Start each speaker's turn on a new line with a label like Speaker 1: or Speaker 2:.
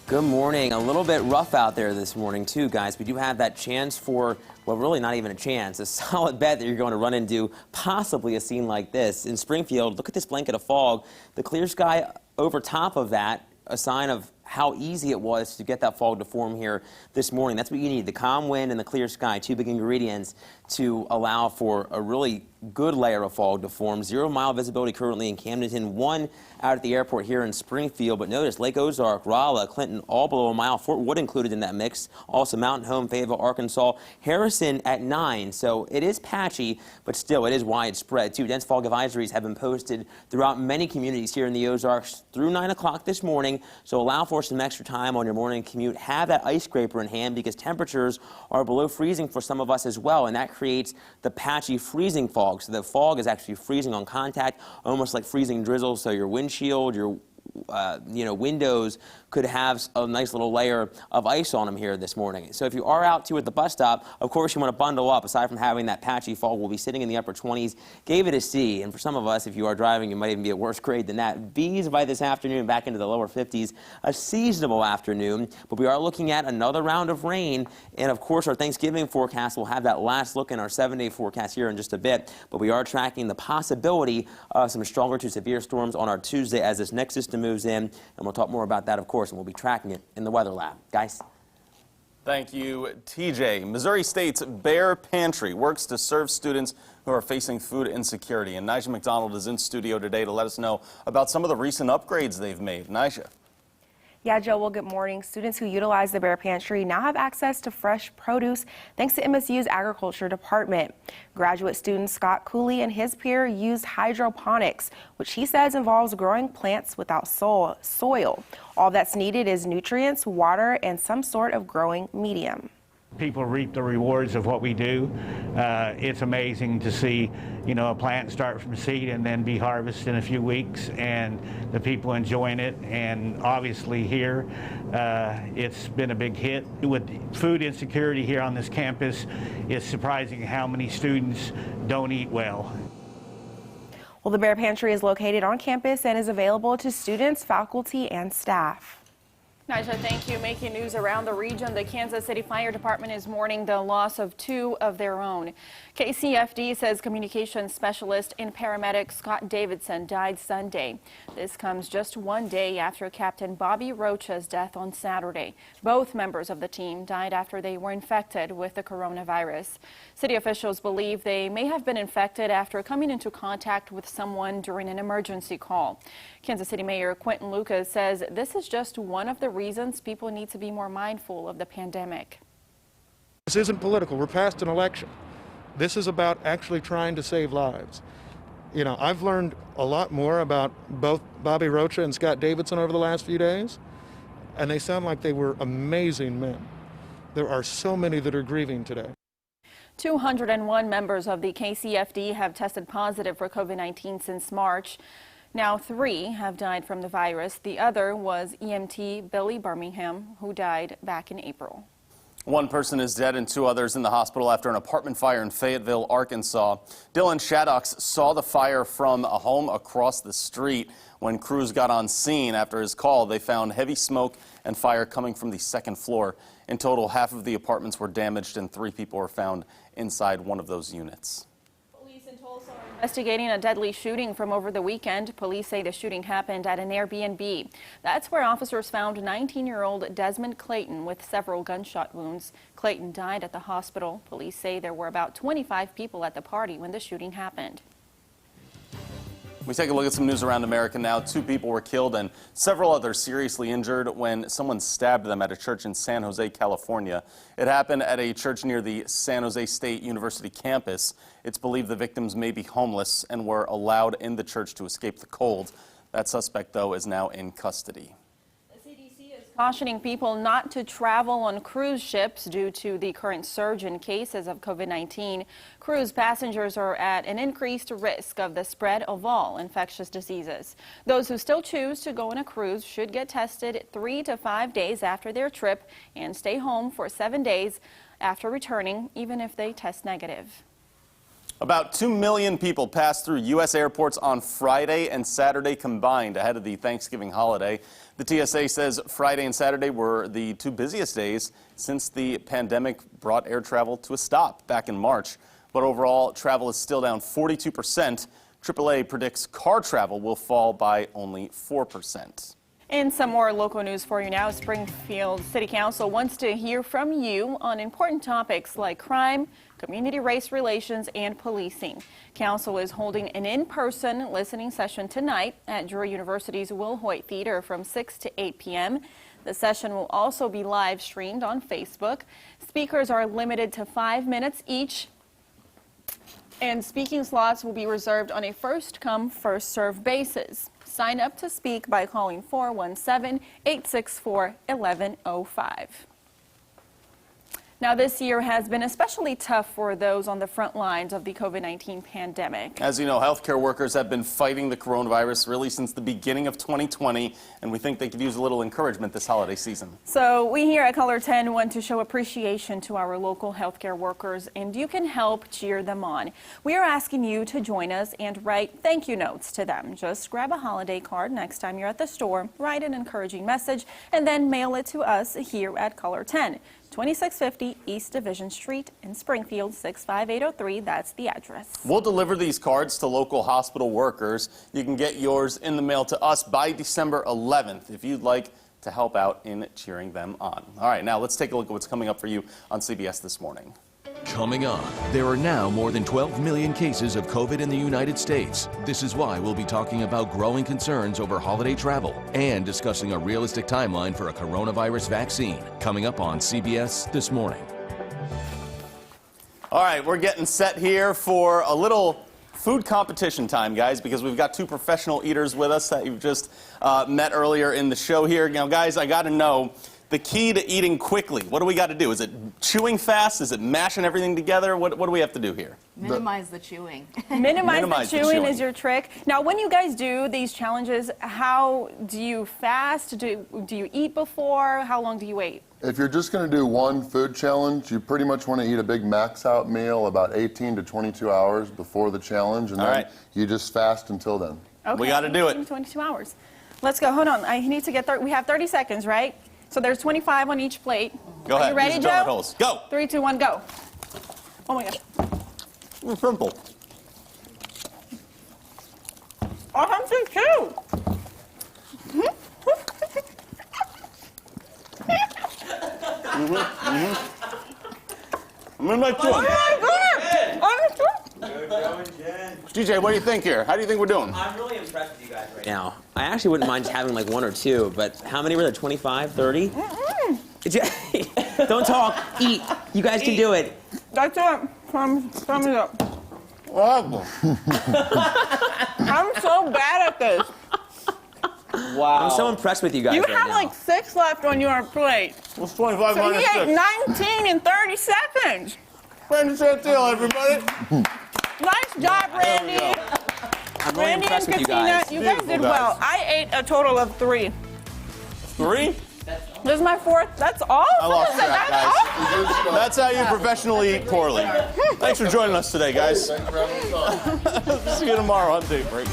Speaker 1: Good morning. A little bit rough out there this morning, too, guys. We do have that chance for, well, really not even a chance, a solid bet that you're going to run into possibly a scene like this. In Springfield, look at this blanket of fog. The clear sky over top of that, a sign of how easy it was to get that fog to form here this morning. That's what you need, the calm wind and the clear sky, two big ingredients to allow for a really good layer of fog to form. 0-mile visibility currently in Camdenton, 1 out at the airport here in Springfield. But notice Lake Ozark, Rolla, Clinton, all below a mile. Fort Wood included in that mix. Also Mountain Home, Fayetteville, Arkansas. Harrison at 9. So it is patchy, but still it is widespread too. Dense fog advisories have been posted throughout many communities here in the Ozarks through 9 o'clock this morning. So allow for some extra time on your morning commute. Have that ice scraper in hand because temperatures are below freezing for some of us as well, and that creates the patchy freezing fog. So the fog is actually freezing on contact, almost like freezing drizzle. So your windshield, your windows could have a nice little layer of ice on them here this morning. So if you are out too at the bus stop, of course you want to bundle up. Aside from having that patchy fog, we'll be sitting in the upper 20s. Gave it a C, and for some of us, if you are driving, you might even be a worse grade than that. B's by this afternoon, back into the lower 50s. A seasonable afternoon, but we are looking at another round of rain, and of course our Thanksgiving forecast will have that last look in our 7-day forecast here in just a bit, but we are tracking the possibility of some stronger to severe storms on our Tuesday as this next system moves in, and we'll talk more about that, of course, and we'll be tracking it in the weather lab. Guys?
Speaker 2: Thank you, TJ. Missouri State's Bear Pantry works to serve students who are facing food insecurity, and Nyjah McDonald is in studio today to let us know about some of the recent upgrades they've made. Nyjah.
Speaker 3: Yeah, Joe, well, good morning. Students who utilize the Bear Pantry now have access to fresh produce thanks to MSU's Agriculture Department. Graduate student Scott Cooley and his peer used hydroponics, which he says involves growing plants without soil. All that's needed is nutrients, water, and some sort of growing medium.
Speaker 4: People reap the rewards of what we do. It's amazing to see, a plant start from seed and then be harvested in a few weeks, and the people enjoying it. And obviously here, it's been a big hit. With food insecurity here on this campus, it's surprising how many students don't eat well.
Speaker 3: Well, the Bear Pantry is located on campus and is available to students, faculty, and staff.
Speaker 5: Nyjah, thank you. Making news around the region, the Kansas City Fire Department is mourning the loss of 2 of their own. KCFD says communications specialist and paramedic Scott Davidson died Sunday. This comes just 1 day after Captain Bobby Rocha's death on Saturday. Both members of the team died after they were infected with the coronavirus. City officials believe they may have been infected after coming into contact with someone during an emergency call. Kansas City Mayor Quinton Lucas says this is just one of the reasons people need to be more mindful of the pandemic.
Speaker 6: This isn't political. We're past an election. This is about actually trying to save lives. I've learned a lot more about both Bobby Rocha and Scott Davidson over the last few days, and they sound like they were amazing men. There are so many that are grieving today.
Speaker 5: 201 members of the KCFD have tested positive for COVID-19 since March. Now 3 have died from the virus. The other was EMT Billy Birmingham, who died back in April.
Speaker 2: 1 person is dead and 2 others in the hospital after an apartment fire in Fayetteville, Arkansas. Dylan Shaddocks saw the fire from a home across the street. When crews got on scene after his call, they found heavy smoke and fire coming from the 2nd floor. In total, half of the apartments were damaged and 3 people were found inside one of those units.
Speaker 5: Investigating a deadly shooting from over the weekend. Police say the shooting happened at an Airbnb. That's where officers found 19-year-old Desmond Clayton with several gunshot wounds. Clayton died at the hospital. Police say there were about 25 people at the party when the shooting happened.
Speaker 2: We take a look at some news around America now. 2 people were killed and several others seriously injured when someone stabbed them at a church in San Jose, California. It happened at a church near the San Jose State University campus. It's believed the victims may be homeless and were allowed in the church to escape the cold. That suspect, though, is now in custody.
Speaker 5: Cautioning people not to travel on cruise ships due to the current surge in cases of COVID-19. Cruise passengers are at an increased risk of the spread of all infectious diseases. Those who still choose to go on a cruise should get tested 3 to 5 days after their trip and stay home for 7 days after returning, even if they test negative.
Speaker 2: About 2 million people passed through U.S. airports on Friday and Saturday combined ahead of the Thanksgiving holiday. The TSA says Friday and Saturday were the two busiest days since the pandemic brought air travel to a stop back in March. But overall, travel is still down 42%. AAA predicts car travel will fall by only 4%.
Speaker 5: And some more local news for you now. Springfield City Council wants to hear from you on important topics like crime, community race relations, and policing. Council is holding an in-person listening session tonight at Drury University's Will Hoyt Theater from 6 to 8 p.m. The session will also be live streamed on Facebook. Speakers are limited to 5 minutes each, and speaking slots will be reserved on a first-come, first-served basis. Sign up to speak by calling 417-864-1105. Now, this year has been especially tough for those on the front lines of the COVID-19 pandemic.
Speaker 2: As you know, healthcare workers have been fighting the coronavirus really since the beginning of 2020, and we think they could use a little encouragement this holiday season.
Speaker 5: So we here at Color 10 want to show appreciation to our local healthcare workers, and you can help cheer them on. We are asking you to join us and write thank you notes to them. Just grab a holiday card next time you're at the store, write an encouraging message, and then mail it to us here at Color 10. 2650 East Division Street in Springfield, 65803. That's the address.
Speaker 2: We'll deliver these cards to local hospital workers. You can get yours in the mail to us by December 11th if you'd like to help out in cheering them on. All right, now let's take a look at what's coming up for you on CBS This Morning.
Speaker 7: Coming on, there are now more than 12 million cases of COVID in the United States. This is why we'll be talking about growing concerns over holiday travel and discussing a realistic timeline for a coronavirus vaccine. Coming up on CBS This Morning.
Speaker 2: All right, we're getting set here for a little food competition time, guys, because we've got two professional eaters with us that you've just met earlier in the show here. Now, guys, I got to know the key to eating quickly. What do we got to do? Is it chewing fast? Is it mashing everything together? What do we have to do here?
Speaker 8: Minimize the chewing.
Speaker 5: Minimize the chewing is your trick. Now, when you guys do these challenges, how do you fast? Do you eat before? How long do you wait?
Speaker 9: If you're just going to do one food challenge, you pretty much want to eat a big max-out meal about 18 to 22 hours before the challenge, and then you just fast until then.
Speaker 5: Okay,
Speaker 2: we got to do it.
Speaker 5: 22 hours. Let's go. Hold on. I need to get we have 30 seconds, right? So there's 25 on each plate.
Speaker 2: Go ahead.
Speaker 5: Are you ready,
Speaker 2: Use
Speaker 5: Joe?
Speaker 2: donut holes. Go.
Speaker 5: 3, 2, 1, go. Oh my gosh.
Speaker 2: It's simple.
Speaker 5: I have to chew.
Speaker 2: I'm in my chewing.
Speaker 5: Oh my God.
Speaker 2: DJ, what do you think here? How do you think we're doing?
Speaker 1: I'm really impressed with you guys right now. I actually wouldn't mind just having like one or two, but how many were there? 25, 30? Don't talk. Eat. You guys can do it.
Speaker 5: That's it. Thumbs up.
Speaker 2: Wow.
Speaker 5: I'm so bad at this.
Speaker 1: Wow. I'm so impressed with you guys
Speaker 5: You
Speaker 1: right
Speaker 5: have
Speaker 1: now.
Speaker 5: like 6 left on your plate.
Speaker 2: What's 25
Speaker 5: So
Speaker 2: minus
Speaker 5: he
Speaker 2: 6?
Speaker 5: ate 19 in 30 seconds.
Speaker 2: Randy Santil, everybody.
Speaker 5: Nice job, Randy.
Speaker 1: I'm really
Speaker 5: Randy and
Speaker 1: impressed with you
Speaker 5: Christina,
Speaker 1: guys.
Speaker 5: you guys did well. I ate a total of 3.
Speaker 2: 3?
Speaker 5: This is my 4th. That's all?
Speaker 2: I lost track,
Speaker 5: That's
Speaker 2: guys.
Speaker 5: all?
Speaker 2: That's how you professionally eat poorly. Thanks for joining us today, guys. See you tomorrow on Daybreak.